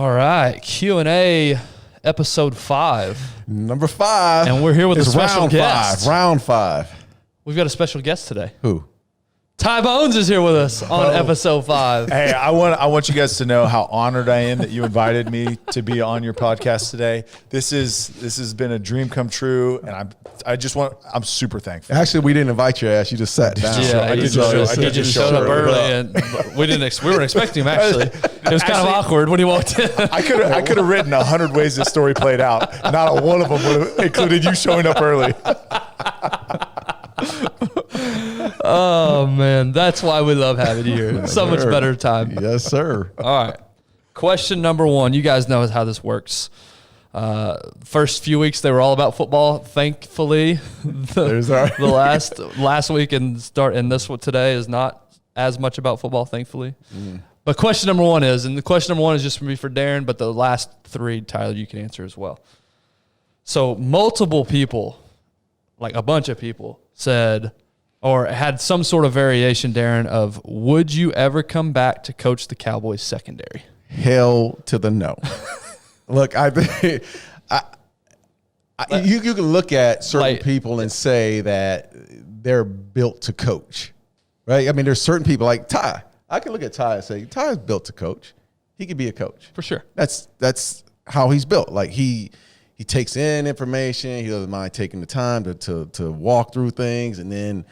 All right, Q&A episode 5. Number 5. And we're here with a special round guest. Round 5. We've got a special guest today. Who? Ty Bones is here with us on episode 5. Hey, I want you guys to know how honored I am that you invited me to be on your podcast today. This has been a dream come true, and I'm super thankful. Actually, we didn't invite your ass. You just sat down. Yeah, he just showed up early, and we weren't expecting him. Actually, it was kind of awkward when he walked in. I could have written 100 ways this story played out. Not one of them would have included you showing up early. Oh man, that's why we love having you here. So much better time. Yes, sir. All right. Question number 1. You guys know how this works. First few weeks they were all about football. Thankfully, the last week and this one today is not as much about football. Thankfully, but question number 1 is, and the question number 1 is just for me for Darren, but the last 3, Tyler, you can answer as well. So multiple people, like a bunch of people, said or had some sort of variation, Darren, of would you ever come back to coach the Cowboys secondary? Hell to the no. Look, you can look at certain people and say that they're built to coach, right? I mean, there's certain people like Ty. I can look at Ty and say, Ty is built to coach. He could be a coach. For sure. That's how he's built. Like he takes in information. He doesn't mind taking the time to walk through things, and then,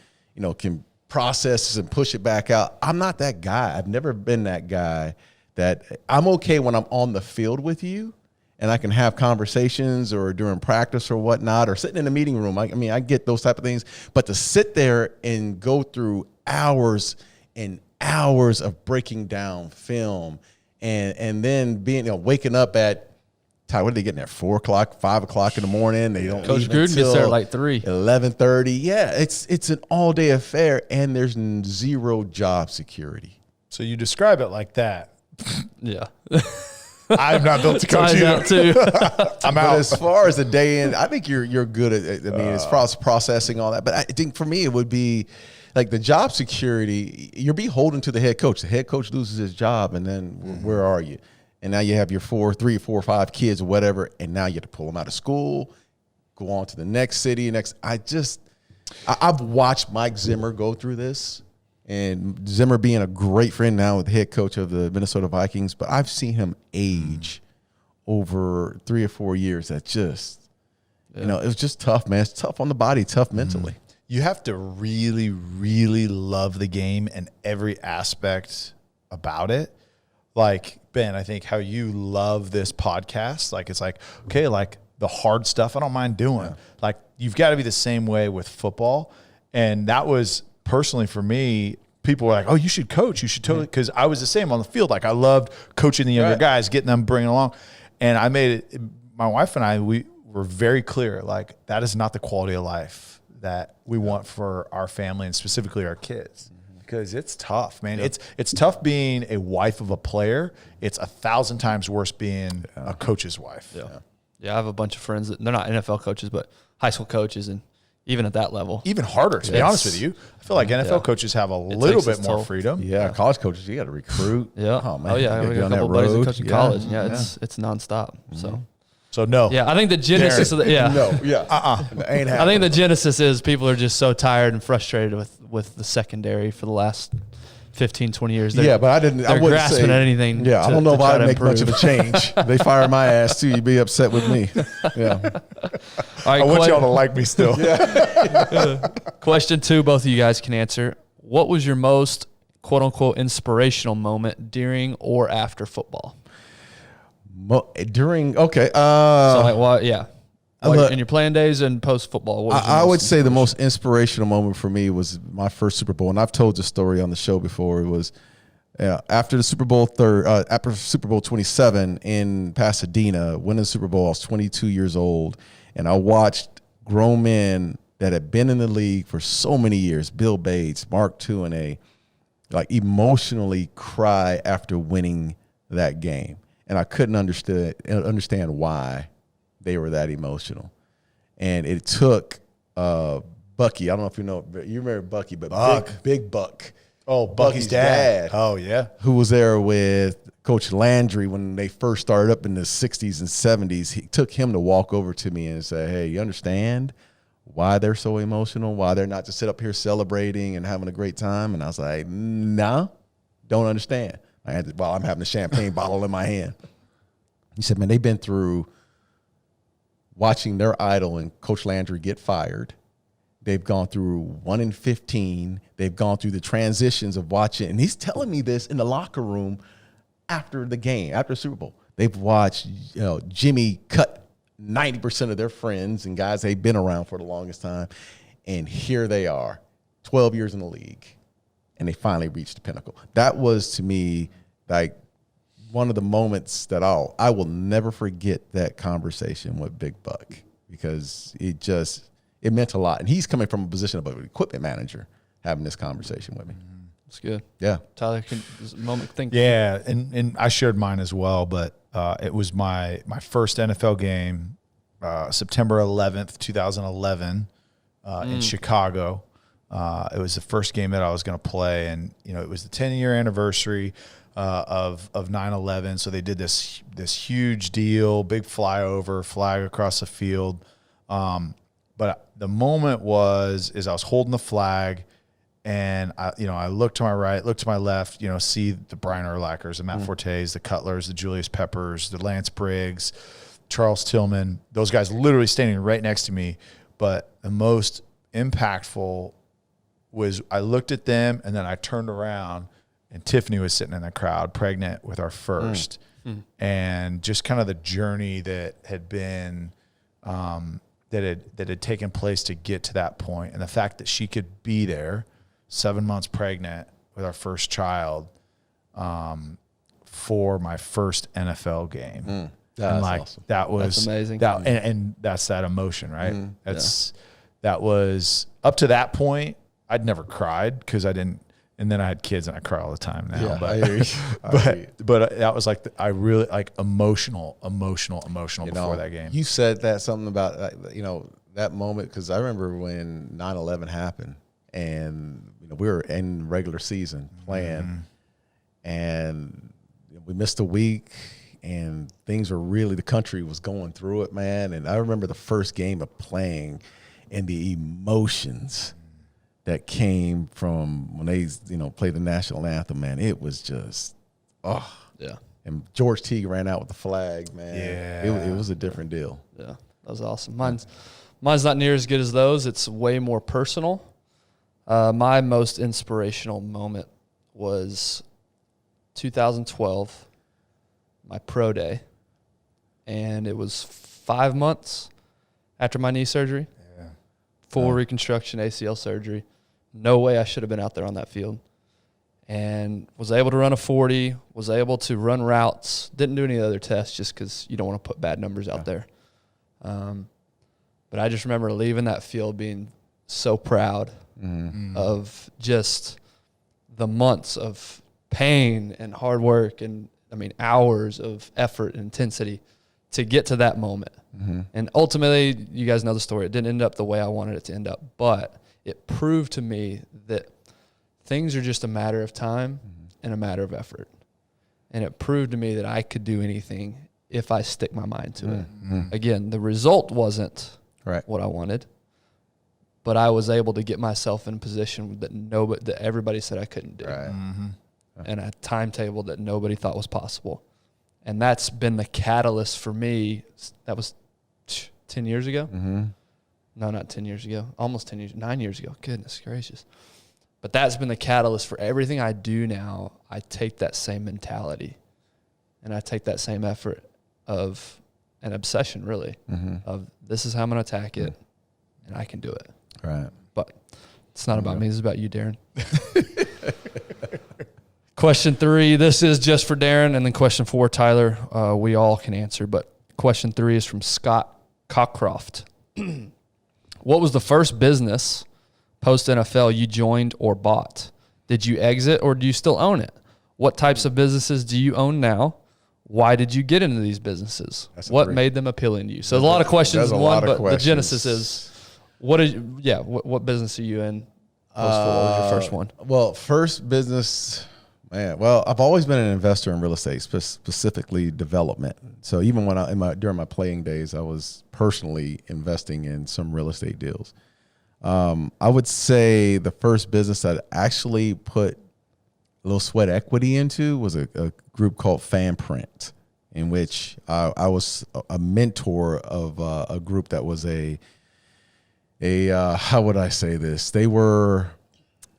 can process and push it back out. I'm not that guy. I've never been that guy. That I'm okay when I'm on the field with you and I can have conversations or during practice or whatnot, or sitting in a meeting room. I get those type of things, but to sit there and go through hours and hours of breaking down film and then being, waking up at, Ty, what are they getting there? 4 o'clock, 5 o'clock in the morning. They don't Coach leave Gruden until gets there at like 3. 11:30. Yeah, it's an all day affair, and there's zero job security. So you describe it like that. Yeah. I'm not built to coach you. Out too. I'm But out. as far as the day in, I think you're good at. As far as processing all that. But I think for me, it would be like the job security. You're beholden to the head coach. The head coach loses his job, and then where are you? And now you have your 3, 4, 5 kids or whatever, and now you have to pull them out of school, go on to the next city. I've watched Mike Zimmer go through this, and Zimmer being a great friend now with the head coach of the Minnesota Vikings, but I've seen him age over 3 or 4 years. That just, it was just tough, man. It's tough on the body, tough mentally. You have to really, really love the game and every aspect about it. Like, Ben, I think how you love this podcast, like it's like, okay, like the hard stuff I don't mind doing. Yeah. Like you've got to be the same way with football. And that was personally for me, people were like, oh, you should coach. You should totally, because I was the same on the field. Like I loved coaching the younger guys, getting them, bringing along. And I made it, my wife and I, we were very clear, like that is not the quality of life that we want for our family and specifically our kids. Because it's tough, man. Yep. It's tough being a wife of a player. It's 1,000 times worse being a coach's wife. Yeah, I have a bunch of friends that they're not NFL coaches, but high school coaches, and even at that level, even harder. To be honest with you, I feel like NFL coaches have a little bit more freedom. Yeah, college coaches, you got to recruit. Yeah. Oh man. Oh yeah, we got a couple buddies that coach in college. Yeah, it's nonstop. So no. Yeah, I think the genesis of the Ain't happening. I think the genesis is people are just so tired and frustrated with the secondary for the last 15, 20 years. But I wouldn't grasping say at anything. Yeah, I don't know if I'd make much of a change. They fire my ass too. You'd be upset with me. Yeah. All right, I want y'all to like me still. Question 2, both of you guys can answer. What was your most quote unquote inspirational moment during or after football? During so like what? Yeah. In your playing days and post football, I would say the most inspirational moment for me was my first Super Bowl, and I've told the story on the show before. It was after the Super Bowl after Super Bowl 27 in Pasadena, winning the Super Bowl. I was 22 years old, and I watched grown men that had been in the league for so many years, Bill Bates, Mark Tuinei, like emotionally cry after winning that game. And I couldn't understand why they were that emotional. And it took Bucky. I don't know if you remember Bucky, but Big Buck. Oh, Bucky's dad. Oh, yeah. Who was there with Coach Landry when they first started up in the 60s and 70s. He took him to walk over to me and say, hey, you understand why they're so emotional, why they're not just sit up here celebrating and having a great time? And I was like, no, don't understand. While I'm having a champagne bottle in my hand. He said, man, they've been through watching their idol and Coach Landry get fired. They've gone through 1 in 15. They've gone through the transitions of watching. And he's telling me this in the locker room after the game, after the Super Bowl. They've watched, Jimmy cut 90% of their friends and guys they've been around for the longest time. And here they are, 12 years in the league, and they finally reached the pinnacle. That was, to me, like one of the moments that I will never forget that conversation with Big Buck, because it meant a lot. And he's coming from a position of an equipment manager having this conversation with me. That's good. Yeah. Tyler, this moment think. Yeah, and I shared mine as well, but it was my first NFL game, September 11th, 2011, in Chicago. It was the first game that I was going to play, and it was the 10-year anniversary of 9/11. So they did this huge deal, big flyover, flag across the field. But the moment is I was holding the flag, and I looked to my right, looked to my left, see the Brian Urlachers, the Matt Fortes, the Cutlers, the Julius Peppers, the Lance Briggs, Charles Tillman, those guys literally standing right next to me. But the most impactful was I looked at them, and then I turned around, and Tiffany was sitting in the crowd, pregnant with our first. And just kind of the journey that had been that had taken place to get to that point, and the fact that she could be there 7 months pregnant with our first child for my first NFL game. That's awesome. That's amazing. And that's that emotion, right? That was up to that point. I'd never cried because I didn't, and then I had kids and I cry all the time now. Yeah, but I hear you. but that was like I really like emotional before that game. You said that something about that moment, because I remember when 9/11 happened, and we were in regular season playing, and we missed a week, and things were really, the country was going through it, man. And I remember the first game of playing and the emotions that came from when they, played the national anthem, man. It was just, yeah. And George Teague ran out with the flag, man. Yeah. It was a different deal. Yeah, that was awesome. Mine's not near as good as those. It's way more personal. My most inspirational moment was 2012, my pro day, and it was 5 months after my knee surgery. Full reconstruction, ACL surgery. No way I should have been out there on that field. And was able to run a 40, was able to run routes. Didn't do any other tests just because you don't want to put bad numbers out there. But I just remember leaving that field being so proud of just the months of pain and hard work and, hours of effort and intensity to get to that moment. And ultimately, you guys know the story. It didn't end up the way I wanted it to end up, but it proved to me that things are just a matter of time and a matter of effort. And it proved to me that I could do anything if I stick my mind to it. Again, the result wasn't what I wanted, but I was able to get myself in a position that everybody said I couldn't do. And a timetable that nobody thought was possible. And that's been the catalyst for me. That was 10 years ago. No, not 10 years ago. Almost 10 years, 9 years ago. Goodness gracious. But that's been the catalyst for everything I do now. I take that same mentality, and I take that same effort of an obsession, really, of this is how I'm going to attack it, and I can do it. Right. But it's not about me. This is about you, Darren. Question 3, this is just for Darren, and then question 4, Tyler, we all can answer. But question 3 is from Scott Cockcroft. What was the first business post-NFL you joined or bought? Did you exit or do you still own it? What types of businesses do you own now? Why did you get into these businesses? What made them appealing to you? So a lot of questions in one, but the genesis is, what business are you in? What was your first one? Well, first business, man. Well, I've always been an investor in real estate, specifically development. So even during my playing days, I was personally investing in some real estate deals. I would say the first business that I actually put a little sweat equity into was a group called Fanprint, in which I was a mentor of a group that was how would I say this? They were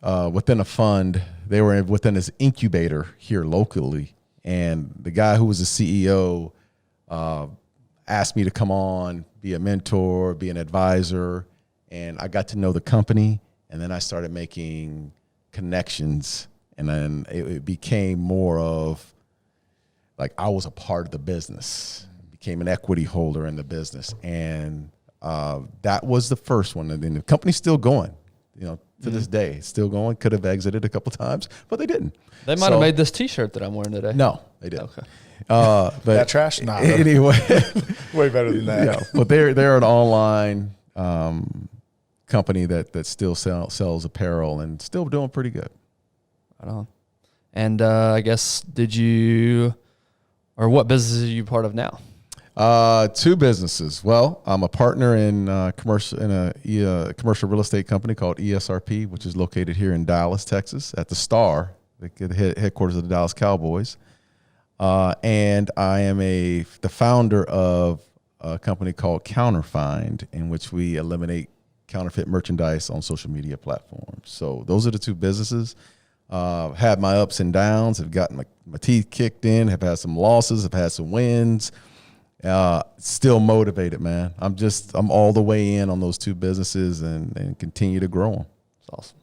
within a fund. They were within this incubator here locally, and the guy who was the CEO asked me to come on, be a mentor, be an advisor, and I got to know the company, and then I started making connections, and then it became more of like I was a part of the business, became an equity holder in the business, and that was the first one. And then the company's still going, to this day. It's still going. Could have exited a couple times, but they didn't. They might have made this T-shirt that I'm wearing today. No, they didn't. Okay. But that trash? Nah. Anyway. Way better than that. Yeah, but they're an online company that still sells apparel and still doing pretty good. Right on. And I guess what business are you part of now? Two businesses. Well, I'm a partner in a commercial real estate company called ESRP, which is located here in Dallas, Texas, at the Star, the headquarters of the Dallas Cowboys. And I am the founder of a company called Counterfind, in which we eliminate counterfeit merchandise on social media platforms. So those are the two businesses. Had my ups and downs, have gotten my teeth kicked in, have had some losses, have had some wins. Still motivated, man. I'm all the way in on those two businesses and continue to grow them. That's awesome.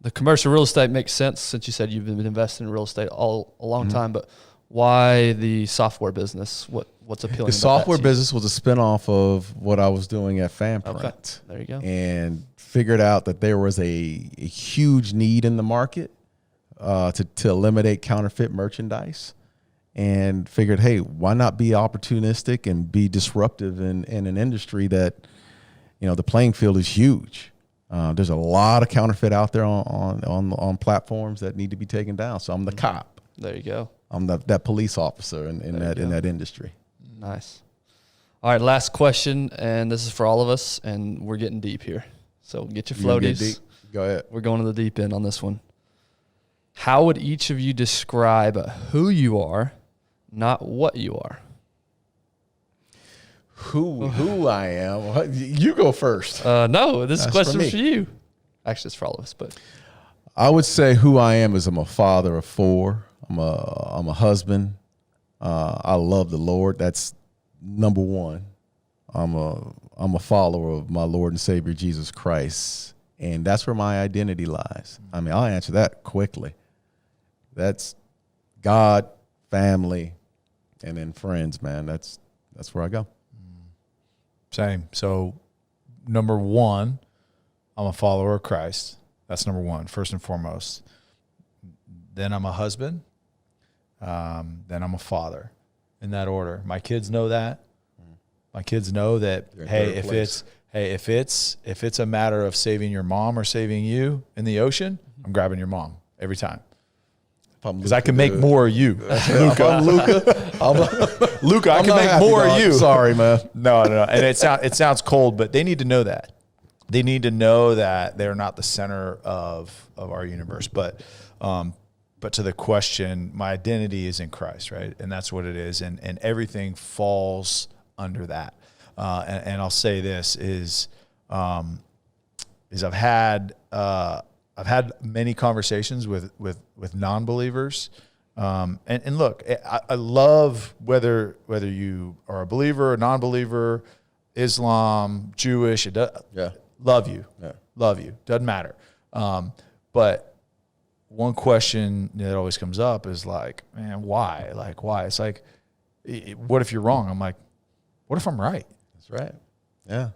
The commercial real estate makes sense since you said you've been investing in real estate a long time, but why the software business? What's appealing? The software business was a spinoff of what I was doing at Fanprint. Okay, there you go. And figured out that there was a huge need in the market to eliminate counterfeit merchandise. And figured, hey, why not be opportunistic and be disruptive in an industry that, the playing field is huge. There's a lot of counterfeit out there on platforms that need to be taken down. So I'm the cop. There you go. I'm that police officer in that industry. Nice. All right, last question, and this is for all of us, and we're getting deep here. So get your floaties. Get deep? Go ahead. We're going to the deep end on this one. How would each of you describe who you are, not what you are? Who I am? You go first. No, this question is for you. Actually, it's for all of us. But I would say who I am is I'm a father of 4. I'm a husband. I love the Lord. That's number one. I'm a follower of my Lord and Savior Jesus Christ, and that's where my identity lies. I mean, I'll answer that quickly. That's God, family, and then friends, man. That's where I go. Same. So, number one, I'm a follower of Christ. That's number one, first and foremost. Then I'm a husband. Then I'm a father, in that order. My kids know that. My kids know that. Hey, if it's a matter of saving your mom or saving you in the ocean, I'm grabbing your mom every time. Because I can make more of you, Luca. I'm Luca, I can make more of you. Sorry, man. No. And it sounds cold, but they need to know that. They need to know that they're not the center of our universe. But to the question, my identity is in Christ, right? And that's what it is. And everything falls under that. And I'll say this is I've had many conversations with non-believers. And look, I love whether you are a believer, a non-believer, Islam, Jewish, love you. Yeah. Love you. Doesn't matter. But one question that always comes up is like, man, why? Like, why? It's like, what if you're wrong? I'm like, what if I'm right? That's right. Yeah.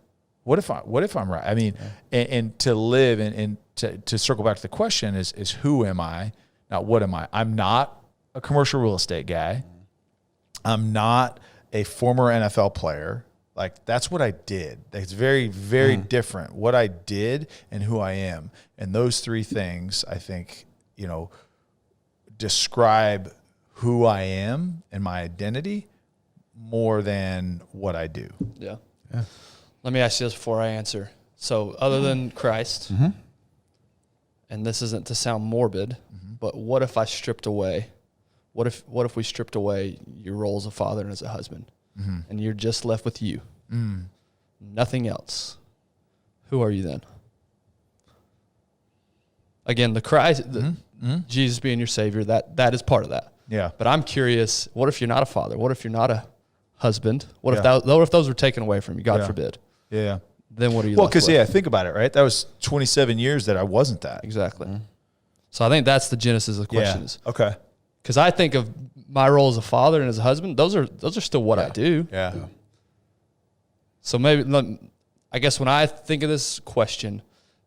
What if I'm right? I mean, and to live and to circle back to the question is who am I? Not what am I? I'm not a commercial real estate guy. I'm not a former NFL player. Like, that's what I did. It's very, very different, what I did and who I am. And those three things, I think, describe who I am and my identity more than what I do. Yeah. Let me ask you this before I answer. So other than Christ, and this isn't to sound morbid, but what if I stripped away? What if we stripped away your role as a father and as a husband, and you're just left with you, nothing else? Who are you then? Again, the Christ, Jesus being your Savior, that is part of that. Yeah. But I'm curious, what if you're not a father? What if you're not a husband? What if those were taken away from you? God forbid. Yeah. Then what are you? Well, because think about it, right? That was 27 years that I wasn't that. Exactly. So I think that's the genesis of the question. Is okay. Because I think of my role as a father and as a husband; those are still what I do. Yeah. So maybe, I guess when I think of this question,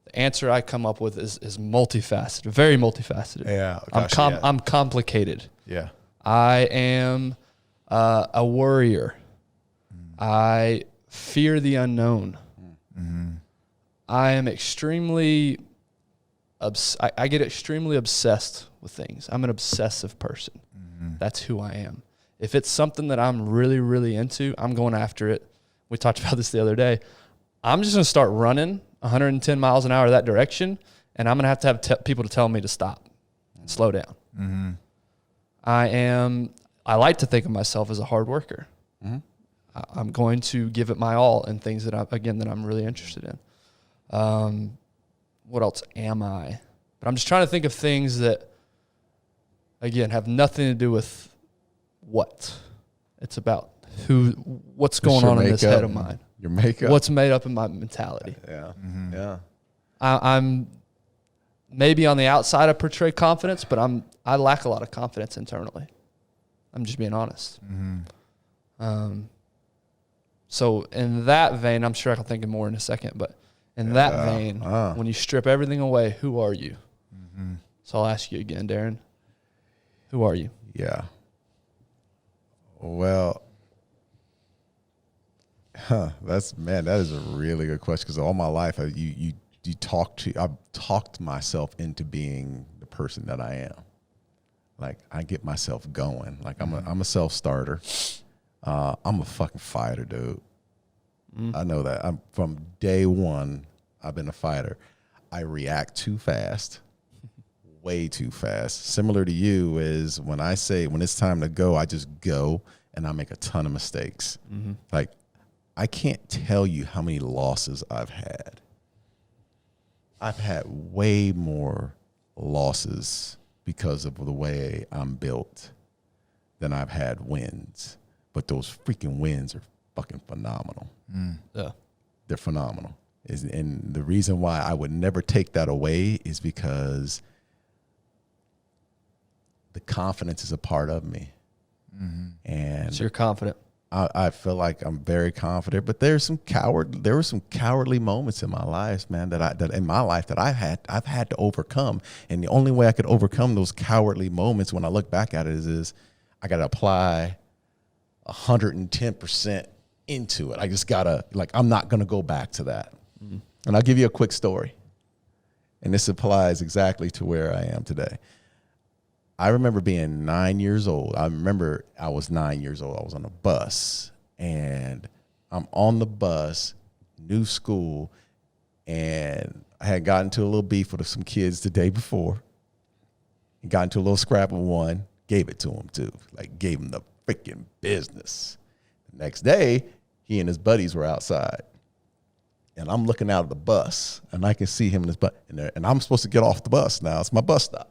the answer I come up with is multifaceted, very multifaceted. Yeah. I'm complicated. Yeah. I am a worrier. I fear the unknown. I am extremely I get extremely obsessed with things. I'm an obsessive person. That's who I am. If it's something that I'm really, really into, I'm going after it. We talked about this the other day. I'm just going to start running 110 miles an hour that direction, and I'm going to have people to tell me to stop and slow down. I like to think of myself as a hard worker. I'm going to give it my all in things that I'm really interested in. What else am I? But I'm just trying to think of things that, again, have nothing to do with what. It's about what's going on in this head of mine. Your makeup. What's made up in my mentality. Yeah. Yeah. I'm maybe on the outside I portray confidence, but I lack a lot of confidence internally. I'm just being honest. So in that vein, I'm sure I can think of more in a second, but in that vein, when you strip everything away, who are you? So I'll ask you again, Darren. Who are you? Yeah. Well, that is a really good question, because all my life I've talked myself into being the person that I am. Like, I get myself going. Like, I'm a self-starter. I'm a fucking fighter, dude. I know that. From day one, I've been a fighter. I react too fast, way too fast. Similar to you is when it's time to go, I just go, and I make a ton of mistakes. Like, I can't tell you how many losses I've had. I've had way more losses because of the way I'm built than I've had wins. But those freaking wins are fucking phenomenal. Yeah. They're phenomenal. And the reason why I would never take that away is because the confidence is a part of me. And So you're confident. I feel like I'm very confident, but there were some cowardly moments in my life, man, that I've had to overcome. And the only way I could overcome those cowardly moments, when I look back at it, is I got to apply 110% into it. I just gotta, I'm not gonna go back to that. And I'll give you a quick story, and this applies exactly to where I am today. I remember being 9 years old. I was 9 years old. I was on a bus, and I'm on the bus, new school, and I had gotten into a little beef with some kids the day before. Got into a little scrap with one, gave it to him too. Gave him the freaking business. The next day, he and his buddies were outside, and I'm looking out of the bus, and I can see him in his butt, and I'm supposed to get off the bus now. It's my bus stop.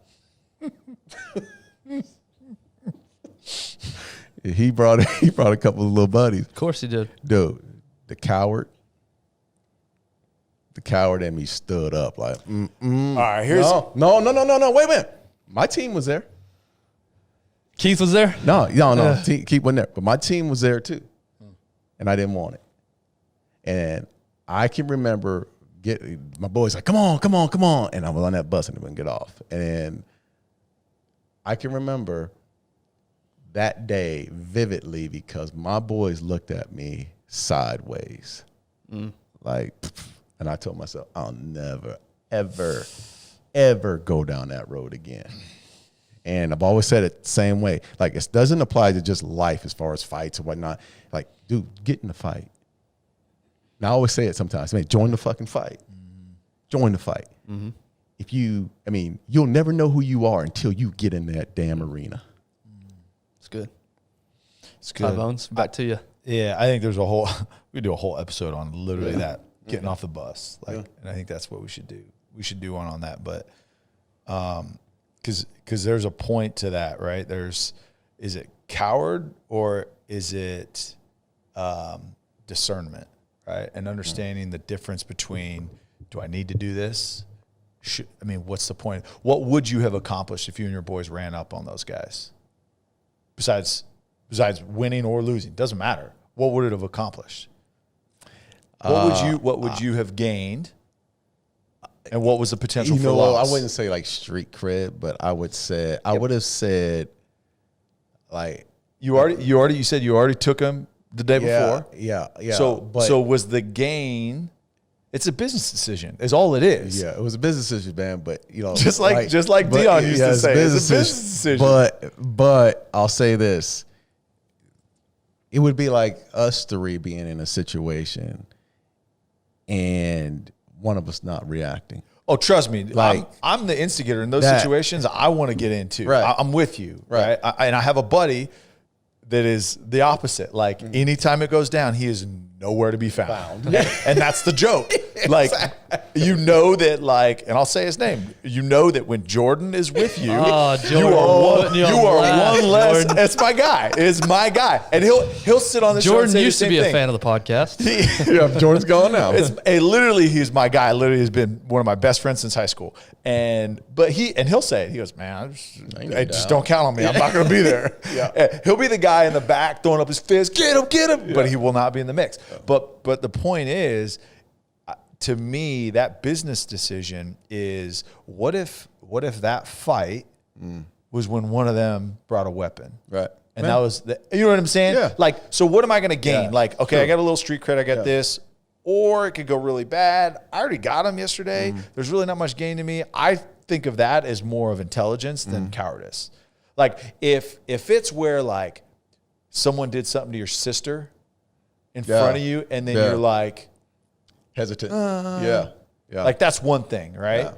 He brought a couple of little buddies. Of course he did. Dude, the coward in me stood up like, All right, here's no, wait a minute. My team was there. Keith was there? No. Keith wasn't there, but my team was there too, and I didn't want it. And I can remember my boys like, come on, and I was on that bus and I wouldn't get off. And I can remember that day vividly because my boys looked at me sideways. Like, and I told myself, I'll never, ever, ever go down that road again. And I've always said it the same way. Like, it doesn't apply to just life as far as fights and whatnot. Like, dude, get in the fight. And I always say it sometimes, man, join the fucking fight. Join the fight. If you'll never know who you are until you get in that damn arena. It's good. It's good. Bones, back to you. Yeah, I think we do a whole episode on literally that, getting off the bus. And I think that's what we should do. We should do one on that. But because there's a point to that, right? Is it coward or is it discernment, right? And understanding the difference between, do I need to do this? What's the point? What would you have accomplished if you and your boys ran up on those guys? Besides winning or losing, doesn't matter. What would it have accomplished? What would you have gained? And what was the potential for loss? I wouldn't say like street cred, but I would have said like you said you already took him the day before. Yeah. So was the gain? It's a business decision. Is all it is. Yeah, it was a business decision, man. But just like Dion used to say, it's a business decision. But I'll say this: it would be like us three being in a situation and one of us not reacting. Oh, trust me. Like, I'm the instigator in those situations. I want to get into. Right. I'm with you. Right. And I have a buddy that is the opposite. Like, anytime it goes down, he is nowhere to be found. And that's the joke. Like, you know that, like, and I'll say his name. You know that when Jordan is with you, you are one less. Jordan. It's my guy. It's my guy. And he'll sit on the show and say used the to be same thing. A fan of the podcast. Jordan's gone now. Literally, he's my guy. Literally, has been one of my best friends since high school. But he'll say it. He goes, man, I just don't count on me. I'm not going to be there. He'll be the guy in the back throwing up his fist, get him. Yeah. But he will not be in the mix. But the point is, to me, that business decision is, what if that fight was when one of them brought a weapon? Right. And that was you know what I'm saying? Yeah. Like, so what am I going to gain? Yeah. Like, okay, I got a little street cred, I got this. Or it could go really bad. I already got him yesterday. There's really not much gain to me. I think of that as more of intelligence than cowardice. Like, if it's where, like, someone did something to your sister in front of you, and then you're like hesitant. Like, that's one thing, right? Yeah.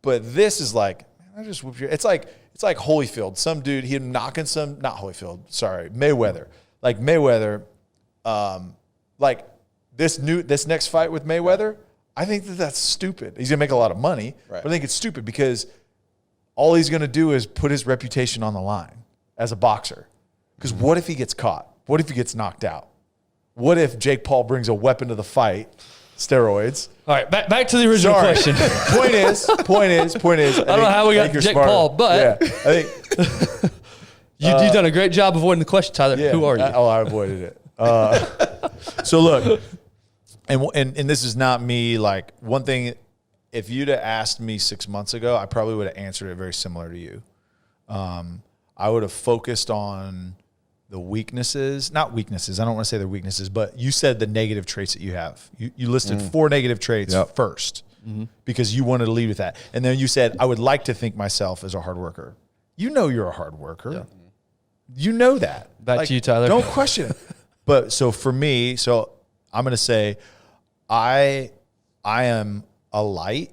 But this is like, man, I just whooped your. It's like Holyfield. Some dude, he knocking Mayweather. Like Mayweather, like this next fight with Mayweather, I think that's stupid. He's gonna make a lot of money, but I think it's stupid because all he's gonna do is put his reputation on the line as a boxer. Because what if he gets caught? What if he gets knocked out? What if Jake Paul brings a weapon to the fight? Steroids. All right, back to the original question. Point is. I don't know how we got Jake Paul, but I think you've done a great job avoiding the question, Tyler. Yeah, who are you? I avoided it. So look, and this is not me. Like, one thing, if you'd have asked me 6 months ago, I probably would have answered it very similar to you. I would have focused on the weaknesses, not weaknesses. I don't want to say they're weaknesses, but you said the negative traits that you have. You listed 4 negative traits first because you wanted to lead with that. And then you said, I would like to think myself as a hard worker. You know you're a hard worker. Yeah. You know that. Back to you, Tyler. Don't question it. But so for me, I'm going to say I am a light.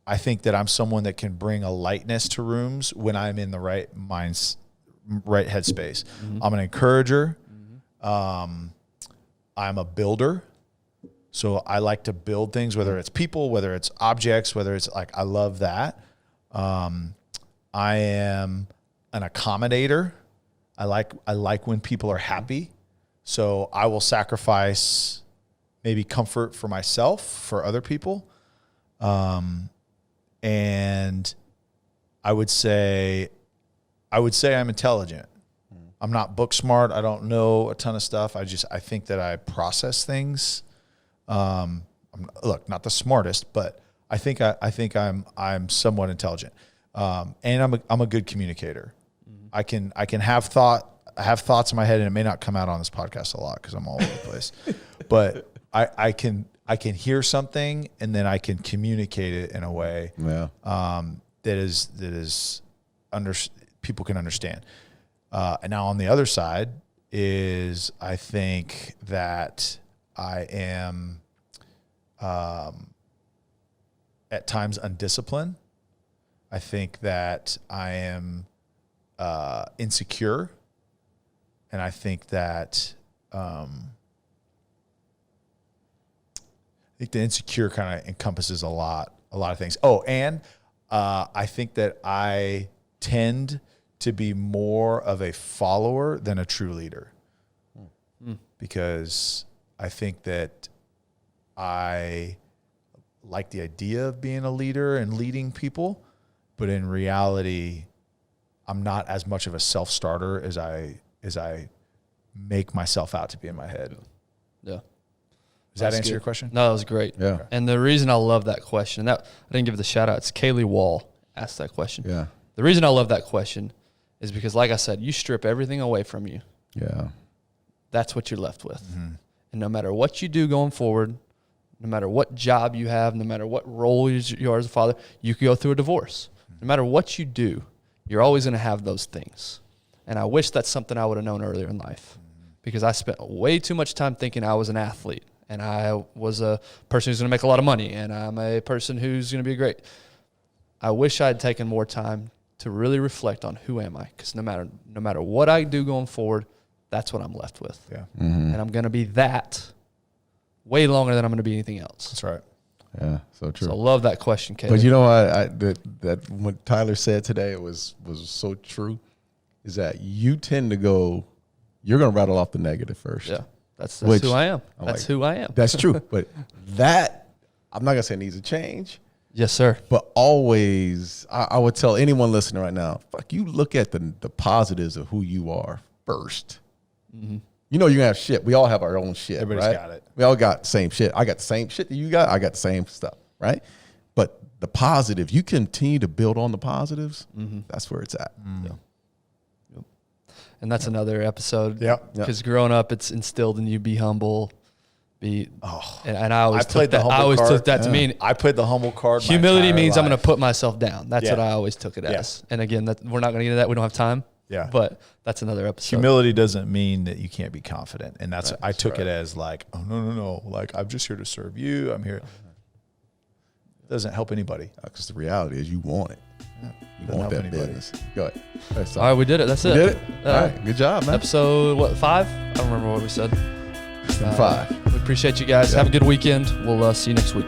I think that I'm someone that can bring a lightness to rooms when I'm in the right headspace. I'm an encourager. I'm a builder. So I like to build things, whether it's people, whether it's objects, whether it's like, I love that. I am an accommodator. I like when people are happy. So I will sacrifice maybe comfort for myself, for other people. And I would say I'm intelligent. I'm not book smart. I don't know a ton of stuff. I think that I process things. Look, not the smartest, but I think I'm somewhat intelligent. And I'm a good communicator. I can have thought. have thoughts in my head, and it may not come out on this podcast a lot because I'm all over the place, but I can hear something and then I can communicate it in a way that is people can understand. And now on the other side is I think that I am at times undisciplined. I think that I am insecure, and I think that I think the insecure kind of encompasses a lot of things. Oh, and I think that I tend to be more of a follower than a true leader, because I think that I like the idea of being a leader and leading people, but in reality, I'm not as much of a self-starter as I make myself out to be in my head. Yeah. Does that answer your question? No, that was great. Yeah. And the reason I love that question, I didn't give it the shout out, it's Kaylee Wall asked that question. Yeah. The reason I love that question is because, like I said, you strip everything away from you. Yeah. That's what you're left with. Mm-hmm. And no matter what you do going forward, no matter what job you have, no matter what role you are as a father, you could go through a divorce. No matter what you do, you're always going to have those things. And I wish that's something I would have known earlier in life, because I spent way too much time thinking I was an athlete and I was a person who's going to make a lot of money and I'm a person who's going to be great. I wish I had taken more time to really reflect on who am I, because no matter what I do going forward, that's what I'm left with. Yeah. And I'm going to be that way longer than I'm going to be anything else. That's right. Yeah, so true. So I love that question, Kaylee. But you know what? That what Tyler said today was so true. Is that you tend to go, you're going to rattle off the negative first. Yeah, that's who I am. That's who I am. That's true. But that, I'm not going to say it needs a change. Yes, sir. But always, I would tell anyone listening right now, you look at the positives of who you are first. Mm-hmm. You know you're going to have shit. We all have our own shit, Everybody's got it. We all got the same shit. I got the same shit that you got. I got the same stuff, right? But the positive, you continue to build on the positives, that's where it's at. Yeah. Yep. And that's another episode. Yeah. Because growing up, it's instilled in you, be humble. And I always took that to mean. I played the humble card. Humility means I'm going to put myself down. That's what I always took it as. And again, we're not going to get into that. We don't have time. Yeah. But that's another episode. Humility doesn't mean that you can't be confident. And I took it as like, oh, no. Like, I'm just here to serve you. I'm here. It doesn't help anybody. Because the reality is you want it. Yeah. You want that business. Go ahead. All right, we did it. That's it. We did it? All right. Good job, man. Episode, 5? I don't remember what we said. 5. We appreciate you guys. Have a good weekend. We'll see you next week.